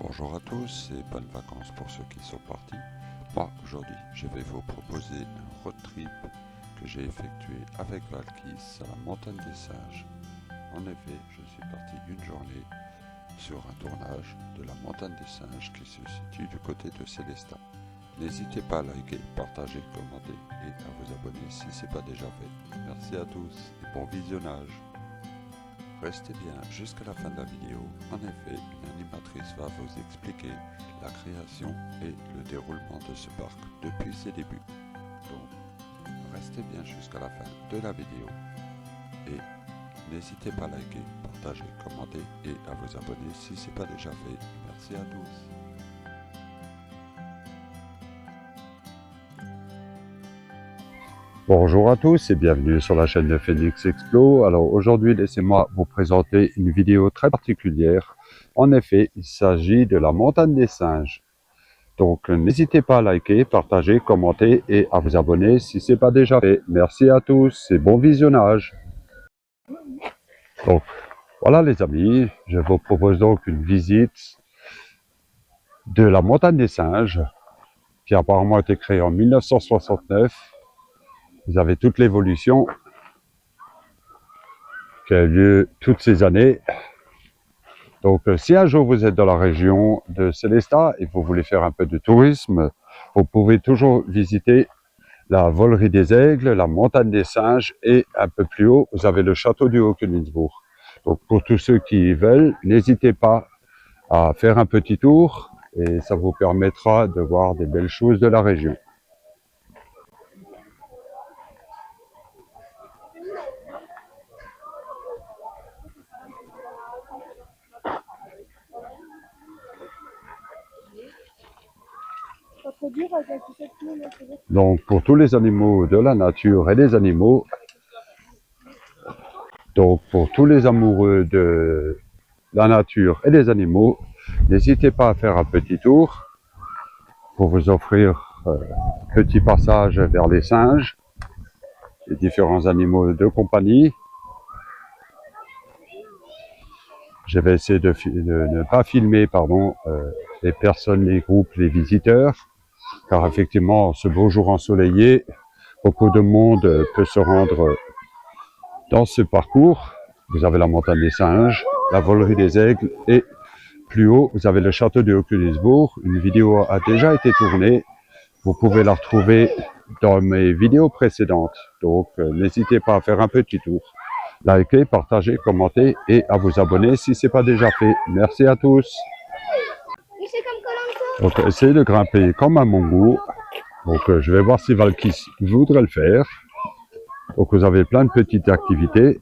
Bonjour à tous et bonnes vacances pour ceux qui sont partis. Moi, aujourd'hui, je vais vous proposer un road trip que j'ai effectué avec Valkis à la montagne des singes. En effet, je suis parti une journée sur un tournage de la montagne des singes qui se situe du côté de Célestat. N'hésitez pas à liker, partager, commenter et à vous abonner si ce n'est pas déjà fait. Merci à tous et bon visionnage. Restez bien jusqu'à la fin de la vidéo. En effet, une animatrice va vous expliquer la création et le déroulement de ce parc depuis ses débuts. Donc, restez bien jusqu'à la fin de la vidéo et n'hésitez pas à liker, partager, commenter et à vous abonner si ce n'est pas déjà fait. Merci à tous. Bonjour à tous et bienvenue sur la chaîne de Phoenix Explo. Alors aujourd'hui, laissez-moi vous présenter une vidéo très particulière. En effet, il s'agit de la montagne des singes. Donc n'hésitez pas à liker, partager, commenter et à vous abonner si ce n'est pas déjà fait. Merci à tous et bon visionnage. Donc voilà les amis, je vous propose donc une visite de la montagne des singes qui apparemment a été créée en 1969. Vous avez toute l'évolution qui a eu lieu toutes ces années. Donc, si un jour vous êtes dans la région de Célestat et vous voulez faire un peu de tourisme, vous pouvez toujours visiter la Volerie des Aigles, la montagne des singes et un peu plus haut, vous avez le château du Haut-Königsbourg. Donc, pour tous ceux qui veulent, n'hésitez pas à faire un petit tour et ça vous permettra de voir des belles choses de la région. Donc, pour tous les animaux de la nature et des animaux, donc pour tous les amoureux de la nature et des animaux, n'hésitez pas à faire un petit tour pour vous offrir un petit passage vers les singes, les différents animaux de compagnie. Je vais essayer de ne pas filmer les personnes, les groupes, les visiteurs, car effectivement, ce beau jour ensoleillé, beaucoup de monde peut se rendre dans ce parcours. Vous avez la montagne des singes, la Volerie des Aigles et plus haut, vous avez le château de Haut-Königsbourg. Une vidéo a déjà été tournée. Vous pouvez la retrouver dans mes vidéos précédentes. Donc, n'hésitez pas à faire un petit tour. Likez, partagez, commentez et à vous abonner si ce n'est pas déjà fait. Merci à tous. Donc, essayez de grimper comme un mongo. Donc, je vais voir si Valkis voudrait le faire. Donc, vous avez plein de petites activités.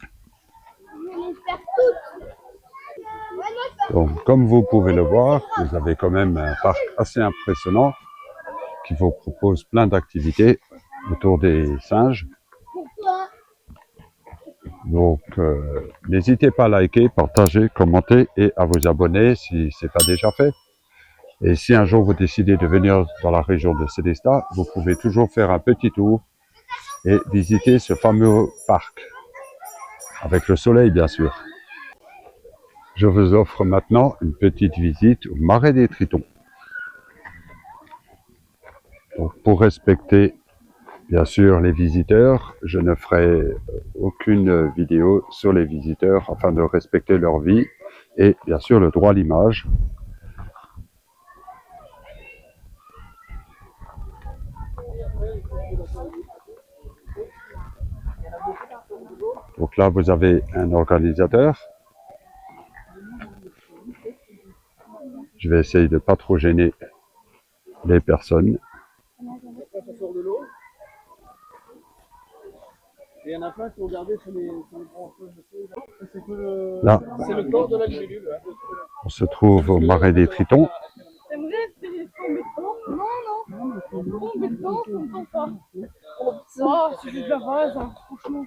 Donc, comme vous pouvez le voir, vous avez quand même un parc assez impressionnant qui vous propose plein d'activités autour des singes. Donc, n'hésitez pas à liker, partager, commenter et à vous abonner si ce n'est pas déjà fait. Et si un jour vous décidez de venir dans la région de Célestat, vous pouvez toujours faire un petit tour et visiter ce fameux parc, avec le soleil bien sûr. Je vous offre maintenant une petite visite au Marais des Tritons. Donc, pour respecter bien sûr les visiteurs, je ne ferai aucune vidéo sur les visiteurs afin de respecter leur vie et bien sûr le droit à l'image. Donc là vous avez un organisateur. Je vais essayer de ne pas trop gêner les personnes. Et il y en a plein qui ont regardé sur les branches. Là, C'est le corps de la libellule. on se trouve au Marais des Tritons. Oh, c'est de la rose, hein, franchement.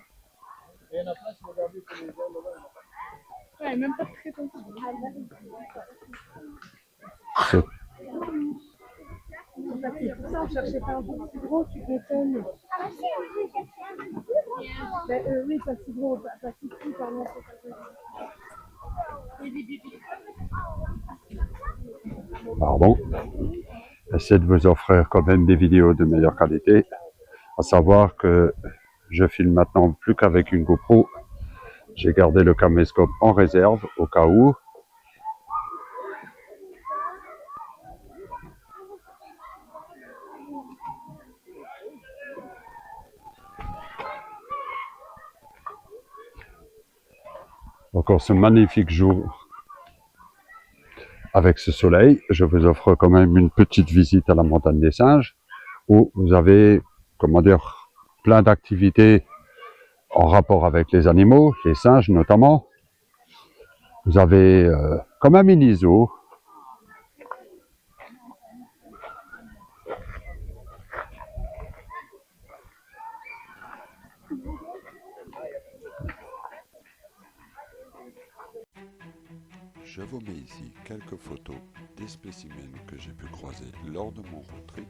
Et il y en a plein qui ont regardé sur les ailes là-bas. Ouais, même pas très content. On cherchait pas un peu plus gros, tu m'étonnes. Oui, pas si gros, pas si petit, pardon. Pardon. J'essaie de vous offrir quand même des vidéos de meilleure qualité. À savoir que je filme maintenant plus qu'avec une GoPro. J'ai gardé le caméscope en réserve au cas où. Encore ce magnifique jour avec ce soleil, je vous offre quand même une petite visite à la montagne des singes où vous avez, comment dire, plein d'activités en rapport avec les animaux, les singes notamment. Vous avez comme un mini zoo. Je vous mets ici quelques photos des spécimens que j'ai pu croiser lors de mon road trip.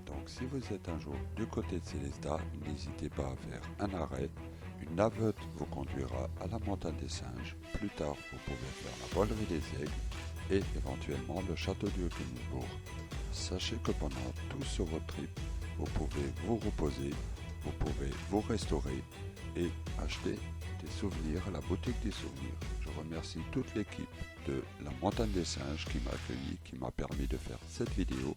Donc si vous êtes un jour du côté de Sélestat, n'hésitez pas à faire un arrêt. Une navette vous conduira à la montagne des singes. Plus tard, vous pouvez faire la volerie des aigles et éventuellement le château du Haut-Königsbourg. Sachez que pendant tout ce road trip, vous pouvez vous reposer, vous pouvez vous restaurer et acheter des souvenirs à la boutique des souvenirs. Je remercie toute l'équipe de la montagne des singes qui m'a accueilli, qui m'a permis de faire cette vidéo.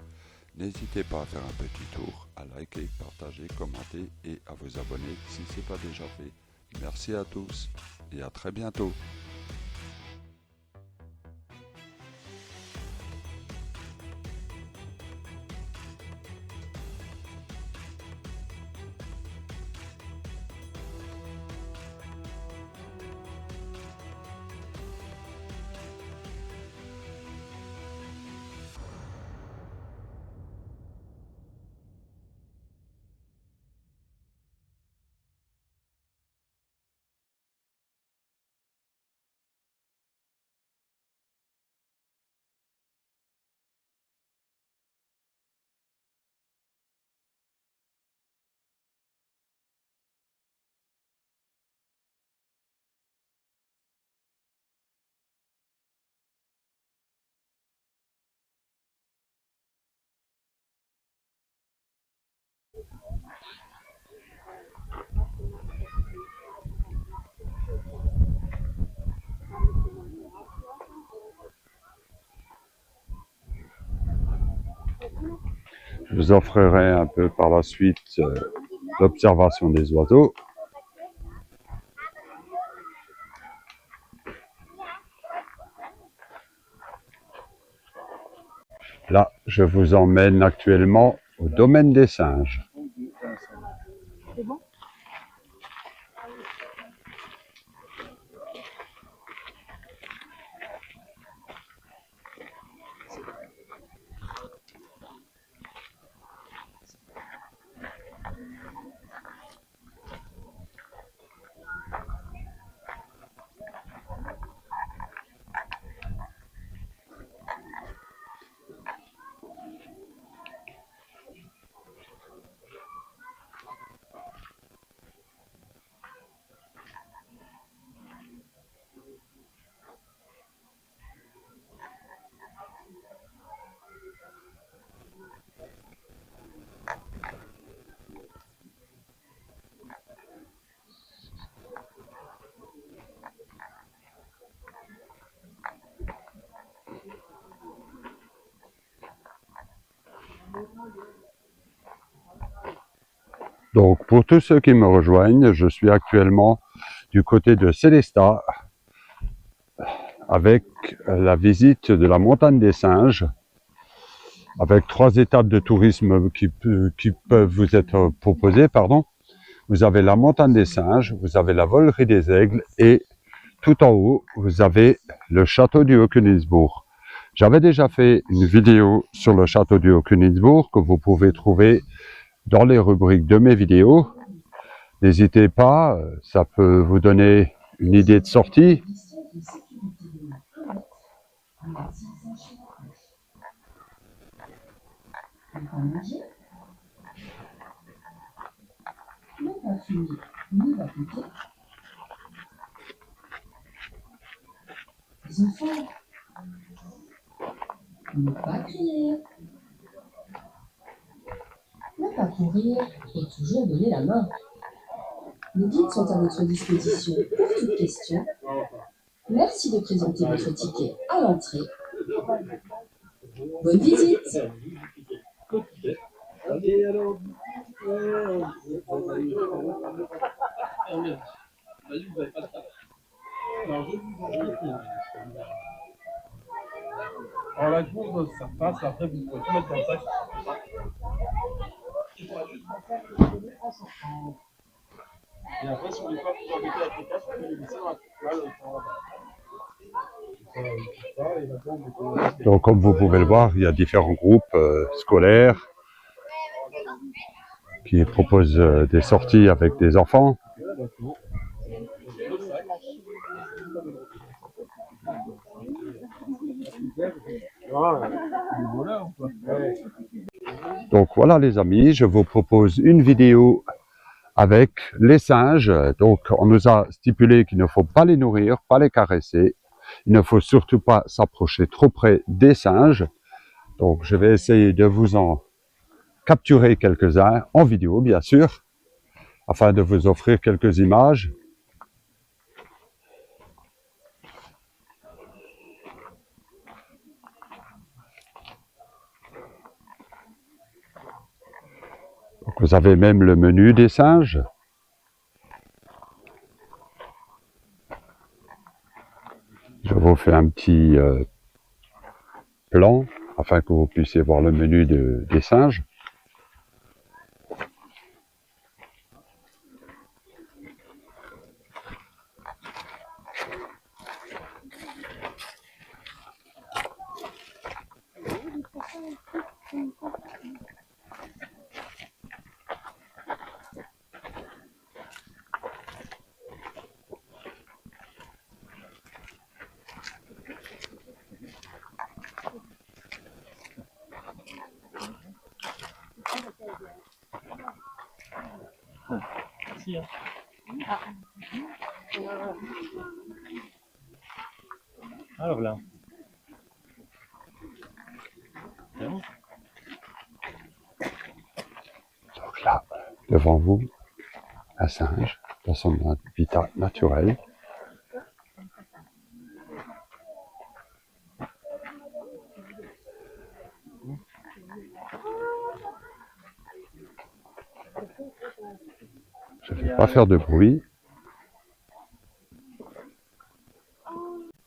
N'hésitez pas à faire un petit tour, à liker, partager, commenter et à vous abonner si ce n'est pas déjà fait. Merci à tous et à très bientôt. Je vous offrirai un peu par la suite l'observation des oiseaux. Là, je vous emmène actuellement au domaine des singes. C'est bon? Donc, pour tous ceux qui me rejoignent, je suis actuellement du côté de Sélestat avec la visite de la montagne des singes, avec 3 étapes de tourisme qui peuvent vous être proposées. Vous avez la montagne des singes, vous avez la volerie des aigles et tout en haut, vous avez le château du Haut-Königsbourg. J'avais déjà fait une vidéo sur le château du Haut-Königsbourg que vous pouvez trouver dans les rubriques de mes vidéos. N'hésitez pas, ça peut vous donner une idée de sortie. les enfants. Ne pas crier. Ne pas courir et toujours donner la main. Les guides sont à votre disposition pour toute question. Merci de présenter votre ticket à l'entrée. Bonne visite! Alors la courbe, ça passe, après vous pouvez tout mettre comme ça. Et après, si vous voulez pas vous embêter avec les casques, vous pouvez les laisser dans la là. Donc, comme vous pouvez le voir, il y a différents groupes scolaires qui proposent des sorties avec des enfants. Donc voilà les amis, je vous propose une vidéo avec les singes. Donc on nous a stipulé qu'il ne faut pas les nourrir, pas les caresser. Il ne faut surtout pas s'approcher trop près des singes. Donc je vais essayer de vous en capturer quelques-uns en vidéo bien sûr, afin de vous offrir quelques images. Donc, vous avez même le menu des singes. Je vous fais un petit plan afin que vous puissiez voir le menu des singes. Merci. Hein. Alors là. Donc là, devant vous, un singe dans son habitat naturel. Je ne vais pas faire de bruit.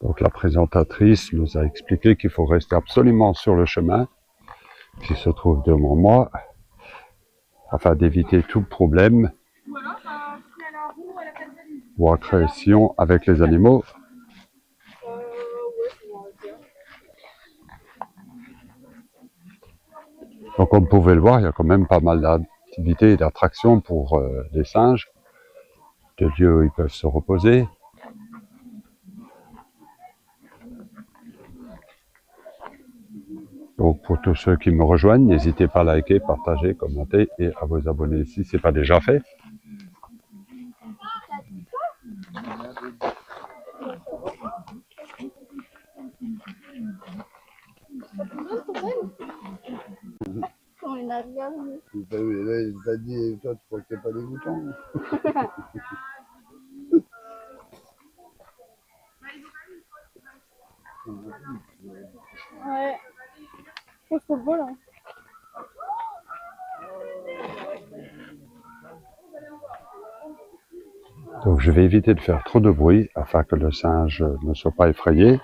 Donc la présentatrice nous a expliqué qu'il faut rester absolument sur le chemin qui se trouve devant moi afin d'éviter tout problème ou agression avec les animaux. Donc comme vous pouvez le voir, il y a quand même pas mal d'activités et d'attractions pour les singes, de lieux où ils peuvent se reposer. Donc pour tous ceux qui me rejoignent, n'hésitez pas à liker, partager, commenter et à vous abonner si ce n'est pas déjà fait. Quand il a regardé. Là, il t'a dit, toi, tu crois que t'es pas dégoûtant? Ouais. Oh, c'est beau là. Donc je vais éviter de faire trop de bruit afin que le singe ne soit pas effrayé.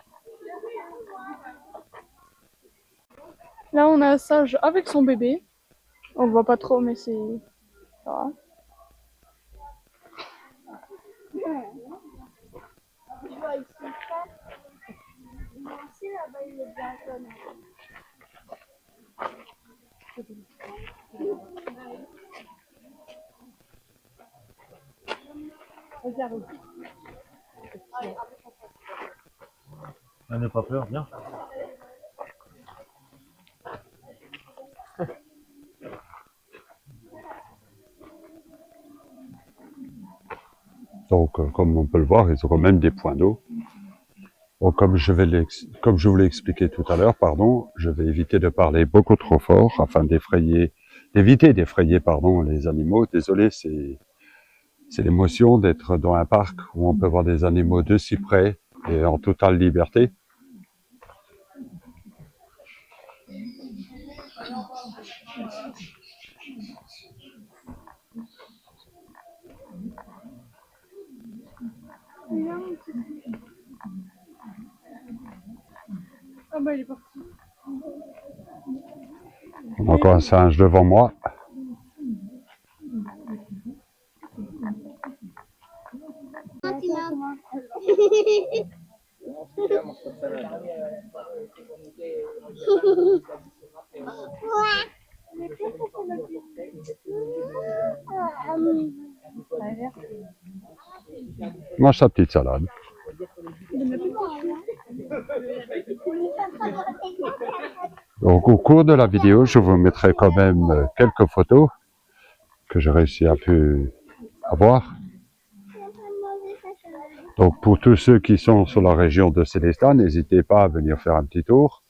Là, on a un singe avec son bébé. On le voit pas trop, mais c'est. Ça va. Tu vois, ils sont pas. Ici, là-bas, il est bien jaune. Regarde. N'aie pas peur, viens. Donc comme on peut le voir, ils ont quand même des points d'eau. Donc, comme je vous l'ai expliqué tout à l'heure, pardon, je vais éviter de parler beaucoup trop fort afin d'éviter d'effrayer, pardon, les animaux. Désolé, c'est l'émotion d'être dans un parc où on peut voir des animaux de si près et en totale liberté. Ah bah il est parti. On a encore un singe devant moi. Mange sa petite salade. Donc au cours de la vidéo, je vous mettrai quand même quelques photos que j'ai réussi à avoir. Donc pour tous ceux qui sont sur la région de Sélestat, n'hésitez pas à venir faire un petit tour.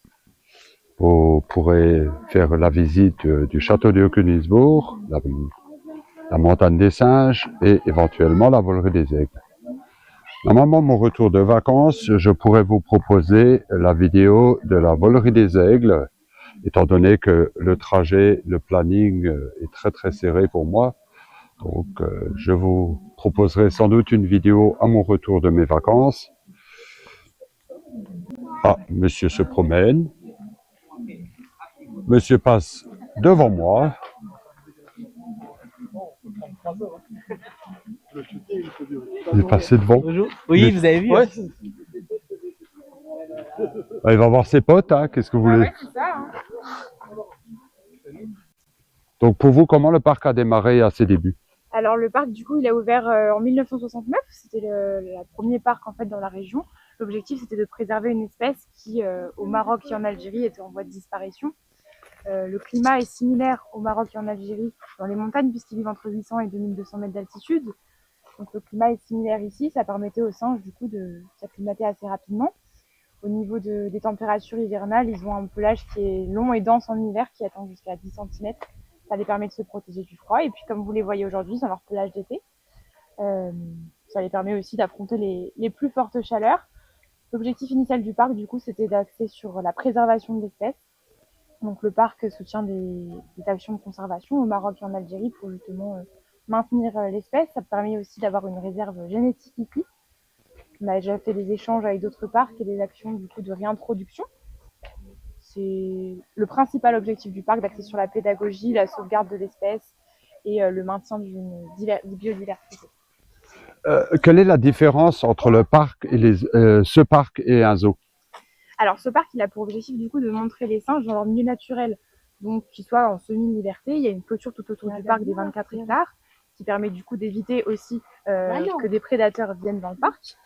Vous pourrez faire la visite du château de Königsbourg, la montagne des singes et éventuellement la volerie des aigles. Normalement, mon retour de vacances, je pourrais vous proposer la vidéo de la volerie des aigles, étant donné que le trajet, le planning est très très serré pour moi. Donc, je vous proposerai sans doute une vidéo à mon retour de mes vacances. Ah, monsieur se promène. Monsieur passe devant moi. Il est passé devant. Bonjour. Oui, vous avez vu. Ouais. Ah, il va voir ses potes, hein. Qu'est-ce que vous voulez? Ouais, c'est ça, hein. Donc pour vous, comment le parc a démarré à ses débuts? Alors le parc du coup il a ouvert en 1969, c'était le premier parc en fait dans la région. L'objectif c'était de préserver une espèce qui au Maroc et en Algérie était en voie de disparition. Le climat est similaire au Maroc et en Algérie dans les montagnes puisqu'ils vivent entre 800 et 2200 mètres d'altitude. Donc le climat est similaire ici, ça permettait aux singes du coup de s'acclimater assez rapidement. Au niveau des températures hivernales, ils ont un pelage qui est long et dense en hiver qui atteint jusqu'à 10 cm. Ça les permet de se protéger du froid. Et puis comme vous les voyez aujourd'hui, ils ont leur pelage d'été. Ça les permet aussi d'affronter les plus fortes chaleurs. L'objectif initial du parc, du coup, c'était d'axer sur la préservation de l'espèce. Donc le parc soutient des actions de conservation au Maroc et en Algérie pour justement maintenir l'espèce. Ça permet aussi d'avoir une réserve génétique ici. On a déjà fait des échanges avec d'autres parcs et des actions du coup de réintroduction. C'est le principal objectif du parc, d'axer sur la pédagogie, la sauvegarde de l'espèce et le maintien d'une biodiversité. Quelle est la différence entre le parc et ce parc et un zoo? Alors ce parc, il a pour objectif du coup de montrer les singes dans leur milieu naturel, donc qu'ils soient en semi-liberté. Il y a une clôture tout autour du parc des 24 hectares qui permet du coup d'éviter aussi que des prédateurs viennent dans le parc.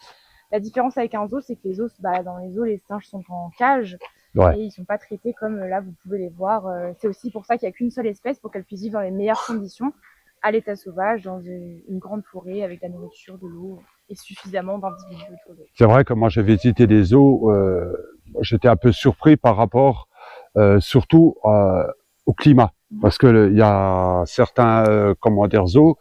La différence avec un zoo, c'est que les zoos, dans les zoos, les singes sont en cage. Ouais. Et ils ne sont pas traités comme là, vous pouvez les voir. C'est aussi pour ça qu'il n'y a qu'une seule espèce pour qu'elle puisse vivre dans les meilleures conditions, à l'état sauvage, dans une grande forêt, avec de la nourriture, de l'eau et suffisamment d'individus autour d'eux. C'est vrai que moi, j'ai visité des zoos, j'étais un peu surpris par rapport surtout au climat. Parce que il y a certains zoos,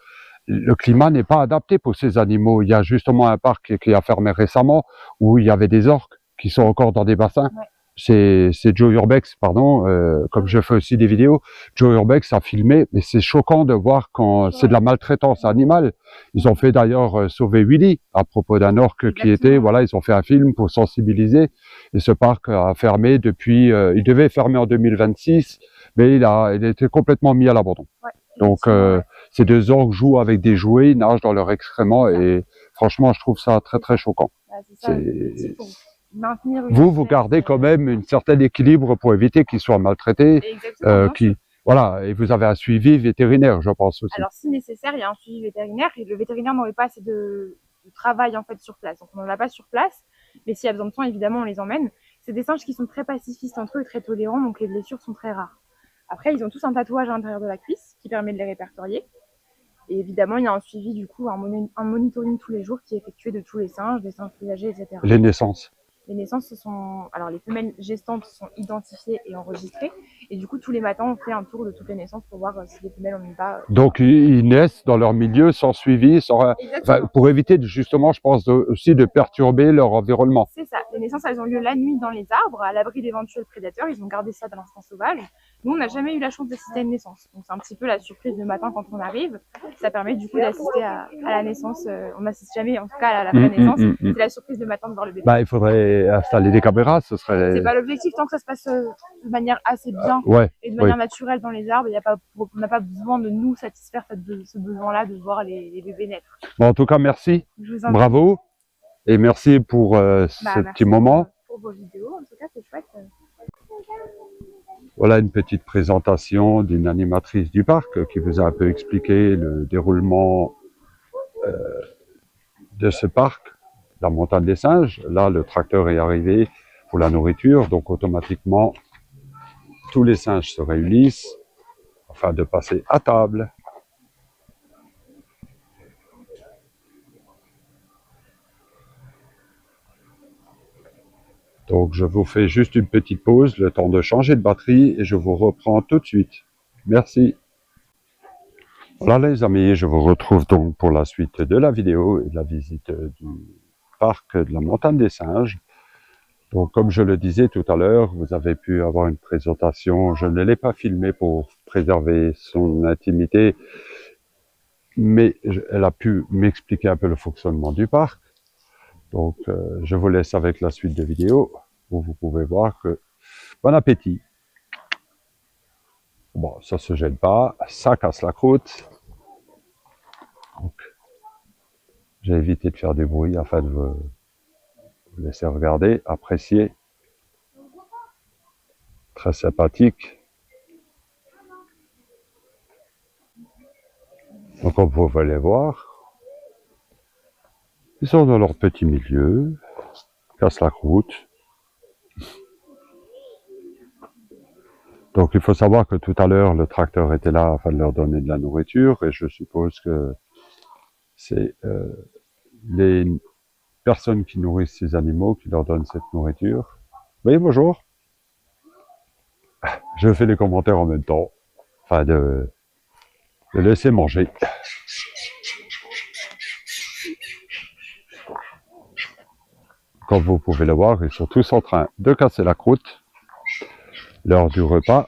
le climat n'est pas adapté pour ces animaux. Il y a justement un parc qui a fermé récemment où il y avait des orques qui sont encore dans des bassins. Ouais. C'est Joe Urbex, pardon, comme je fais aussi des vidéos. Joe Urbex a filmé, mais c'est choquant de voir quand c'est de la maltraitance animale. Ils ont fait d'ailleurs sauver Willy à propos d'un orque qui était, voilà, ils ont fait un film pour sensibiliser. Et ce parc a fermé depuis, il devait fermer en 2026, mais il était complètement mis à l'abandon. Ouais. Donc, ces deux orques jouent avec des jouets, ils nagent dans leurs excréments et franchement, je trouve ça très très choquant. Vous gardez quand même un certain équilibre pour éviter qu'ils soient maltraités. Voilà, et vous avez un suivi vétérinaire, je pense aussi. Alors, si nécessaire, il y a un suivi vétérinaire et le vétérinaire n'aurait pas assez de travail en fait sur place. Donc, on n'en a pas sur place, mais s'il y a besoin de soins, évidemment, on les emmène. C'est des singes qui sont très pacifistes entre eux et très tolérants, donc les blessures sont très rares. Après, ils ont tous un tatouage à l'intérieur de la cuisse qui permet de les répertorier. Et évidemment, il y a un suivi, du coup, un monitoring tous les jours qui est effectué de tous les singes, des singes plus âgés, etc. Les naissances. Les naissances alors les femelles gestantes sont identifiées et enregistrées. Et du coup, tous les matins, on fait un tour de toutes les naissances pour voir si les femelles ont mis pas. Donc, ils naissent dans leur milieu sans suivi, pour éviter justement, je pense, aussi de perturber leur environnement. C'est ça. Les naissances, elles ont lieu la nuit dans les arbres, à l'abri d'éventuels prédateurs. Ils ont gardé ça de l'instinct sauvage. Nous, on n'a jamais eu la chance d'assister à une naissance. Donc, c'est un petit peu la surprise le matin quand on arrive. Ça permet du coup d'assister à la naissance. On n'assiste jamais, en tout cas, à la vraie naissance. C'est la surprise le matin de voir le bébé. Il faudrait installer des caméras, ce serait... C'est pas l'objectif, tant que ça se passe de manière assez bien et de manière naturelle dans les arbres. On n'a pas besoin de nous satisfaire ce besoin-là de voir les bébés naître. Bon, en tout cas, merci. Bravo. Et merci pour ce petit moment. Pour vos vidéos, en tout cas, c'est chouette. Voilà une petite présentation d'une animatrice du parc qui vous a un peu expliqué le déroulement de ce parc, la montagne des singes. Là, le tracteur est arrivé pour la nourriture, donc automatiquement, tous les singes se réunissent afin de passer à table. Donc, je vous fais juste une petite pause, le temps de changer de batterie, et je vous reprends tout de suite. Merci. Voilà les amis, je vous retrouve donc pour la suite de la vidéo et de la visite du parc de la montagne des singes. Donc, comme je le disais tout à l'heure, vous avez pu avoir une présentation. Je ne l'ai pas filmée pour préserver son intimité, mais elle a pu m'expliquer un peu le fonctionnement du parc. Donc, je vous laisse avec la suite de vidéo où vous pouvez voir que bon appétit. Bon, ça se gêne pas, ça casse la croûte. Donc, j'ai évité de faire du bruit afin de vous laisser regarder, apprécier. Très sympathique. Donc, comme vous pouvez les voir, ils sont dans leur petit milieu, cassent la croûte. Donc il faut savoir que tout à l'heure, le tracteur était là afin de leur donner de la nourriture, et je suppose que c'est les personnes qui nourrissent ces animaux qui leur donnent cette nourriture. Oui, bonjour. Je fais les commentaires en même temps, afin de laisser manger. Comme vous pouvez le voir, ils sont tous en train de casser la croûte. L'heure du repas.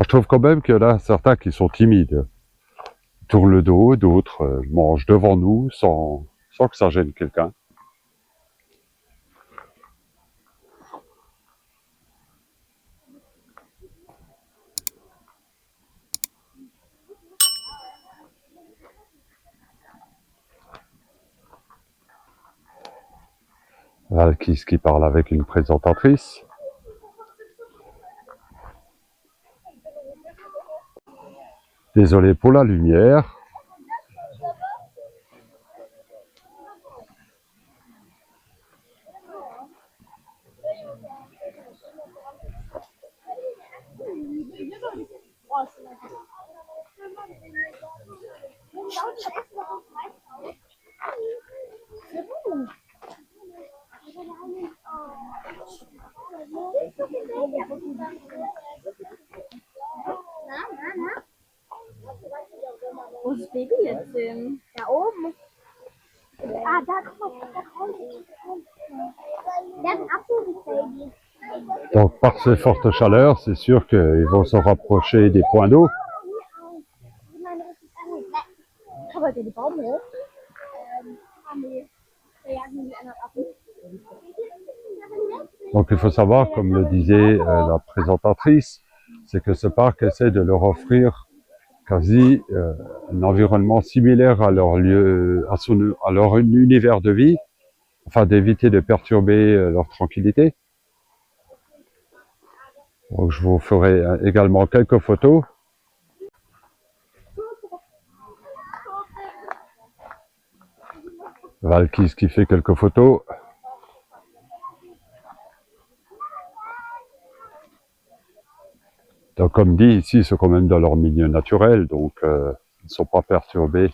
Je trouve quand même qu'il y en a certains qui sont timides. Tournent le dos, d'autres mangent devant nous sans que ça gêne quelqu'un. Valkis qui parle avec une présentatrice. Désolé pour la lumière. Wo ist das Baby jetzt hin? Da oben. Ah, da, guck mal, da kommt der hat ein Apfelbaby. Donc par ces fortes chaleurs, c'est sûr qu'ils vont se rapprocher des points d'eau. Krabbelt der die Baum hoch? Nee. Da jagen die anderen Affen. Donc il faut savoir, comme le disait la présentatrice, c'est que ce parc essaie de leur offrir quasi un environnement similaire à leur lieu, à leur univers de vie, afin d'éviter de perturber leur tranquillité. Donc je vous ferai également quelques photos. Valkis qui fait quelques photos. Donc comme dit, ici ils sont quand même dans leur milieu naturel, donc ils ne sont pas perturbés.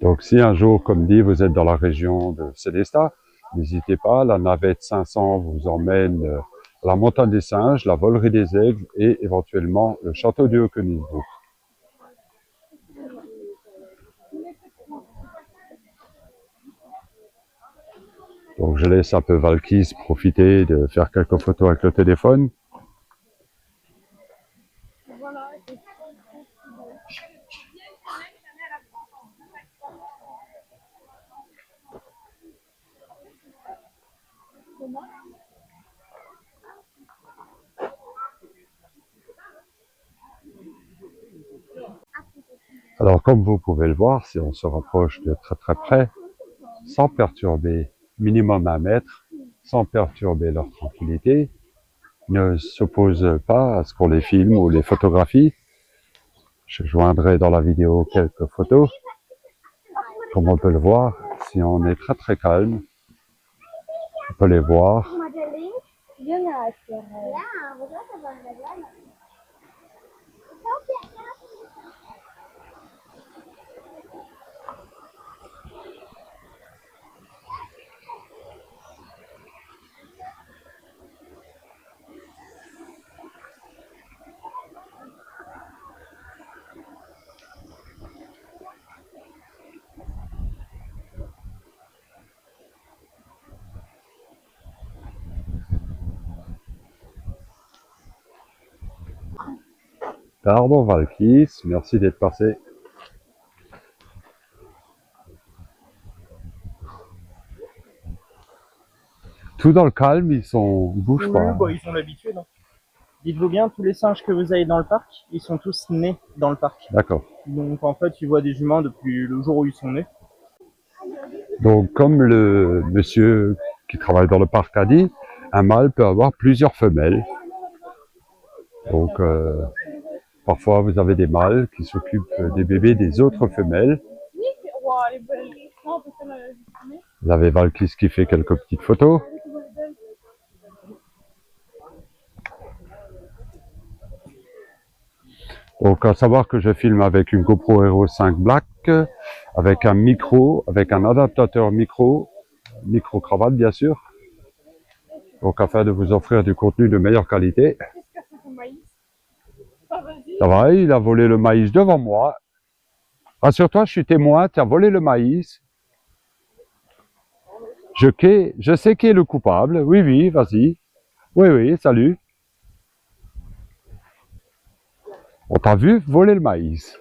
Donc si un jour, comme dit, vous êtes dans la région de Sélestat, n'hésitez pas, la navette 500 vous emmène à la montagne des singes, la volerie des aigles et éventuellement le château du Haut-Königsbourg. Donc je laisse un peu Valkis profiter de faire quelques photos avec le téléphone. Alors comme vous pouvez le voir, si on se rapproche de très très près, sans perturber, minimum 1 mètre, sans perturber leur tranquillité, ne s'opposent pas à ce qu'on les filme ou les photographie. Je joindrai dans la vidéo quelques photos. Comme on peut le voir, si on est très très calme, on peut les voir. Pardon Valkis, merci d'être passé. Tout dans le calme, ils bougent pas. Oui, bah, ils sont l'habitude. Hein. Dites-vous bien, tous les singes que vous avez dans le parc, ils sont tous nés dans le parc. D'accord. Donc en fait, tu vois des humains depuis le jour où ils sont nés. Donc comme le monsieur qui travaille dans le parc a dit, un mâle peut avoir plusieurs femelles. Donc parfois vous avez des mâles qui s'occupent des bébés des autres femelles. Vous avez Valkis qui fait quelques petites photos. Donc à savoir que je filme avec une GoPro Hero 5 Black, avec un micro, avec un adaptateur micro-cravate bien sûr. Donc afin de vous offrir du contenu de meilleure qualité. Ça va, il a volé le maïs devant moi. Rassure-toi, je suis témoin, tu as volé le maïs. Je sais qui est le coupable. Oui, oui, vas-y. Oui, oui, salut. On t'a vu voler le maïs.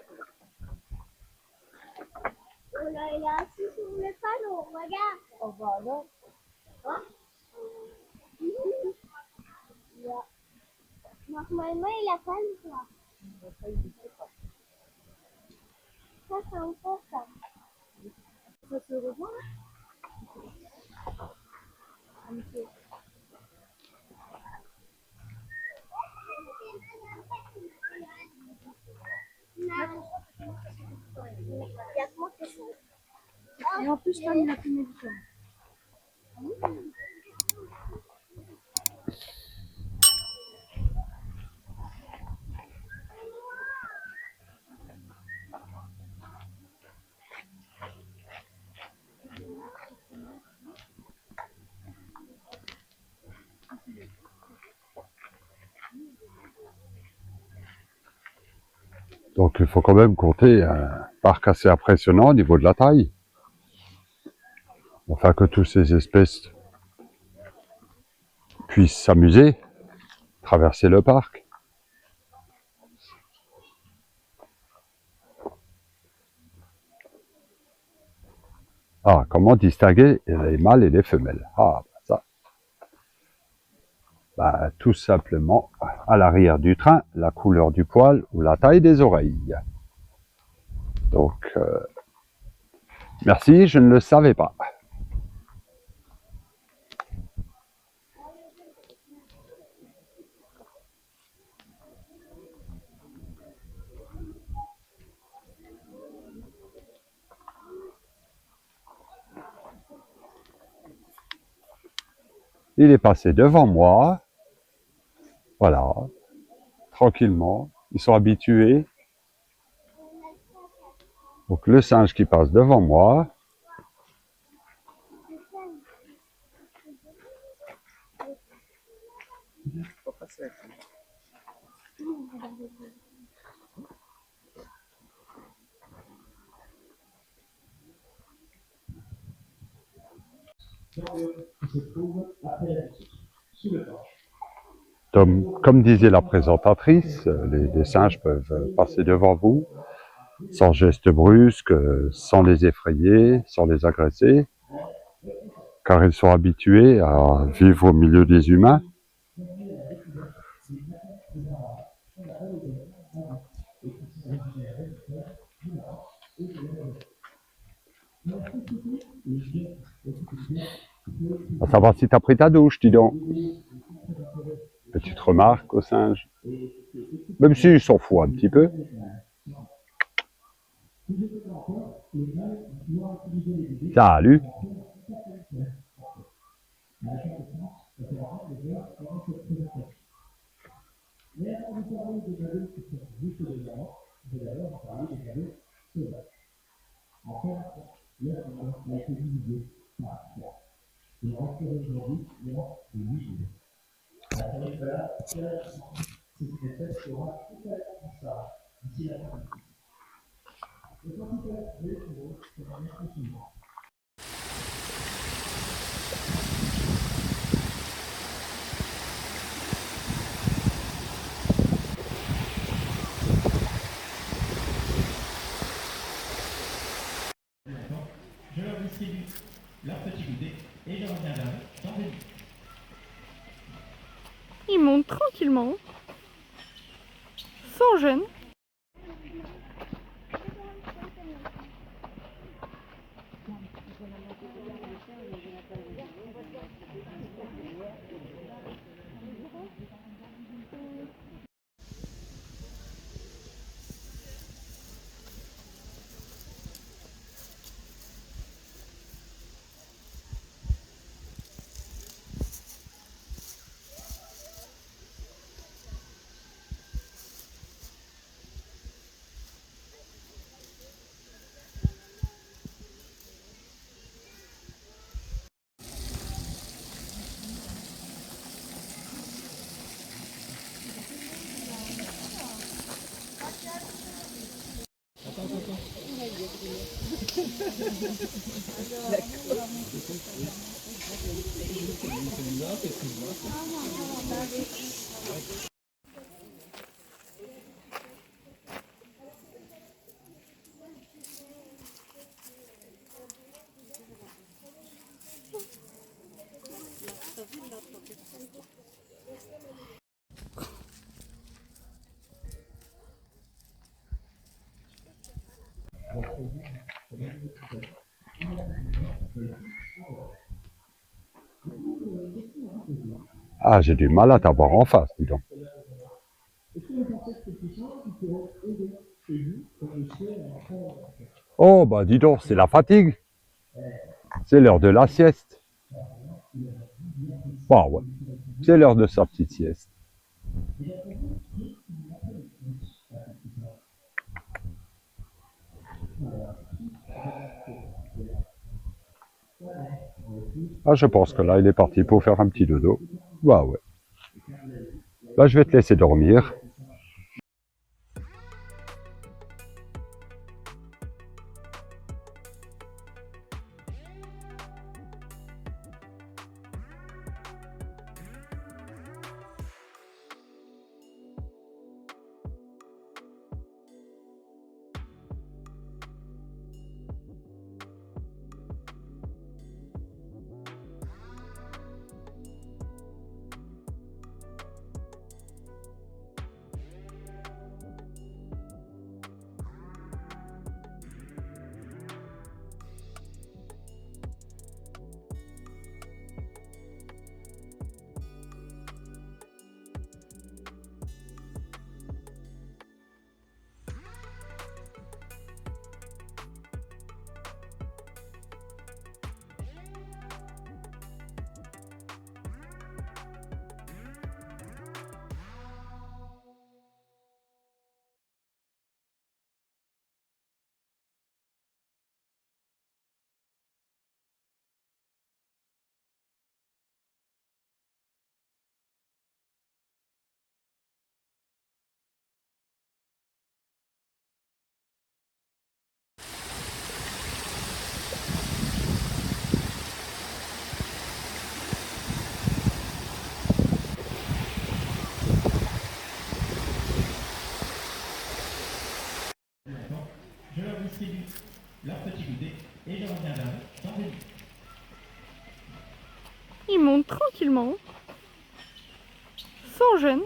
Oh là, il est assis sur le panneau, regarde. Oh bah non. Hein? Normalement, il a pas le droit. Ça, c'est encore ça. Ça se revoit là? Et en plus, comme il a plus médicament. Donc il faut quand même compter un parc assez impressionnant au niveau de la taille. Afin que toutes ces espèces puissent s'amuser, traverser le parc. Ah, comment distinguer les mâles et les femelles? Ah, ça. Bah, tout simplement, à l'arrière du train, la couleur du poil ou la taille des oreilles. Donc, Merci, je ne le savais pas. Il est passé devant moi. Voilà. Tranquillement. Ils sont habitués. Donc le singe qui passe devant moi. Comme disait la présentatrice, les singes peuvent passer devant vous sans geste brusque, sans les effrayer, sans les agresser, car ils sont habitués à vivre au milieu des humains. À savoir si tu as pris ta douche, dis donc. Petite remarque aux singes. Même s'ils s'en foutent un petit peu. Salut. Je leur distribue leur petit goûter et je reviens vers eux dans 2 minutes. Ils montent tranquillement, sans gêne. Ah, j'ai du mal à t'avoir en face, dis donc. Oh, bah dis donc, c'est la fatigue. C'est l'heure de la sieste. Bah ouais, c'est l'heure de sa petite sieste. Ah, je pense que là, il est parti pour faire un petit dodo. Bah ouais. Bah, je vais te laisser dormir. Il monte tranquillement, sans gêne.